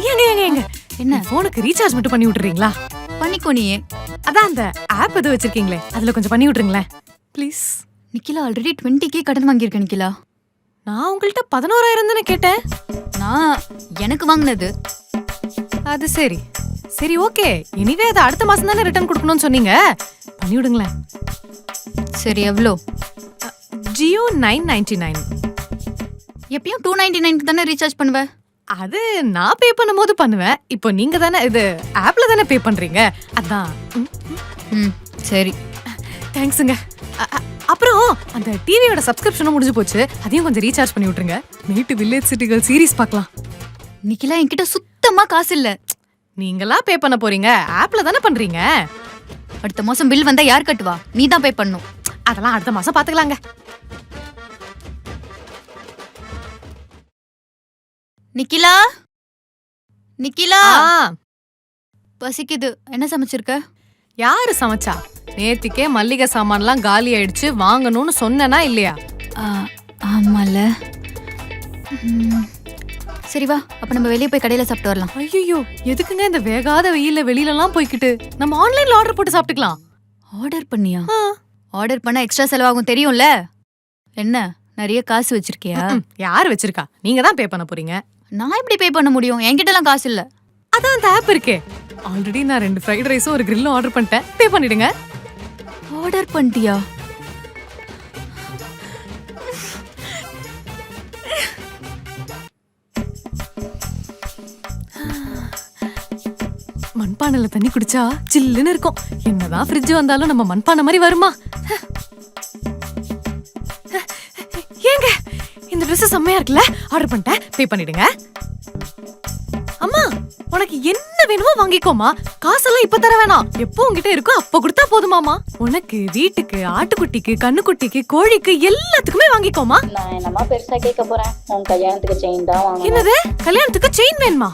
ஏங்க ஏங்க ஏங்க என்ன போனுக்கு ரீசார்ஜ் மட்டும் பண்ணி விட்டுறீங்களா? பண்ணிக்கோ நீயே. அதான் அந்த ஆப் எதுவும் வச்சிருக்கீங்களே அதுல கொஞ்சம் பண்ணி விட்டுருங்களேன் ப்ளீஸ். நிக்கிலா ஆல்ரெடி 20K கடன் வாங்கியிருக்கேன் நிக்கிலா. நான் உங்கள்கிட்ட 11,000 தானே கேட்டேன். நான் எனக்கு வாங்கினது. அது சரி சரி ஓகே. எனிவே அது அடுத்த மாசம் தானே ரிட்டர்ன் கொடுக்கணும்னு சொன்னீங்க, பண்ணி விடுங்களேன். சரி எவ்வளோ? ஜியோ 999. எப்பயும் 299 தானே ரீசார்ஜ் பண்ணுவ. அது நான் பே பண்ணும்போது பண்ணுவேன். இப்போ நீங்க தானே இது ஆப்ல தானே பே பண்றீங்க, அதான். சரி தேங்க்ஸுங்க. அப்புறம் அந்த டிவியோட சப்ஸ்கிரிப்ஷனும் முடிஞ்சு போச்சு, அதையும் கொஞ்சம் ரீசார்ஜ் பண்ணி விட்டுருங்க. நைட்டு வில்லேஜ் சிட்டிகள் சீரிஸ் பார்க்கலாம். நிக்கிலா என்கிட்ட சுத்தமா காசு இல்ல. நீங்களா பே பண்ண போறீங்க, ஆப்ல தானே பண்றீங்க. அடுத்த மாசம் பில் வந்தா யார் கட்டுவா? நீ தான் பே பண்ணும். அதெல்லாம் அடுத்த மாசம் பாத்துக்கலாங்க. நிக்கிலா நிக்கிலா பசிக்குது. என்ன சமைச்சிருக்க? யாரு சமைச்சா? நேத்திக்கே மல்லிகை சாமான்லாம் காலி ஆயிடுச்சு, வாங்கணும்னு சொன்னனா இல்லையா? ஆமால. சரி வா, அப்ப நம்ம வெளியே போய் கடையில சாப்பிட்டு வரலாம். ஐயோ எதுக்குங்க இந்த வேகாத வெயில்ல வெளியிலலாம் போய்கிட்டு, நம்ம ஆன்லைன்ல ஆர்டர் போட்டு சாப்பிட்டுக்கலாம். ஆர்டர் பண்ணியா? ஆர்டர் பண்ணா எக்ஸ்ட்ரா செலவாகும் தெரியும்ல. என்ன நிறைய காசு வச்சிருக்கியா? யார் வச்சிருக்கா? நீங்க தான் பே பண்ண போறீங்க. நான் எப்படி பே பண்ண முடியும்? என்கிட்ட எல்லாம் காசு இல்ல. அதான் அந்த ஆப் இருக்கே. ஆல்ரெடி நான் 2 ஃப்ரைட் ரைஸும் ஒரு கிரில்லும் ஆர்டர் பண்ணிட்டேன், பே பண்ணிடுங்க. ஆர்டர் பண்ணிட்டியா? மண்பானையில தண்ணி குடிச்சா சில்லுன்னு இருக்கும். என்னதான் ஃப்ரிட்ஜ் வந்தாலும் நம்ம மண்பானை மாதிரி வருமா? ஏங்க இந்த ட்ரெஸ் செம்மையா இருக்குல்ல, ஆர்டர் பண்ணிட்டேன், பே பண்ணிடுங்க. அம்மா உனக்கு என்ன வேணுமோ வாங்கிக்கோமா, காசெல்லாம் இப்ப தர வேணாம், எப்போ உங்ககிட்ட இருக்கோ அப்ப கொடுத்தா போதுமாமா. உனக்கு வீட்டுக்கு, ஆட்டுக்குட்டிக்கு, கண்ணுக்குட்டிக்கு, கோழிக்கு எல்லாத்துக்குமே வாங்கிக்கோமா. நான் என்னமா பெருசா கேட்க போறேன், உன் கல்யாணத்துக்கு செயின் தான் வாங்கணும். என்னது கல்யாணத்துக்கு செயின் வேணுமா?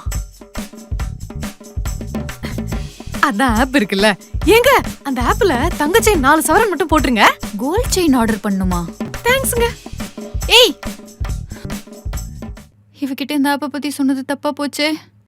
அதான் ஆப் இருக்குல்ல. ஏங்க அந்த ஆப்ல தங்க செயின் 4 சவரன் மட்டும் போட்டுருங்க. கோல்ட் செயின் ஆர்டர் பண்ணுமா? தேங்க்ஸ்ங்க. ஏய் இவகிட்ட இந்த ஆப்பை பத்தி சொன்னது தப்பா போச்சே.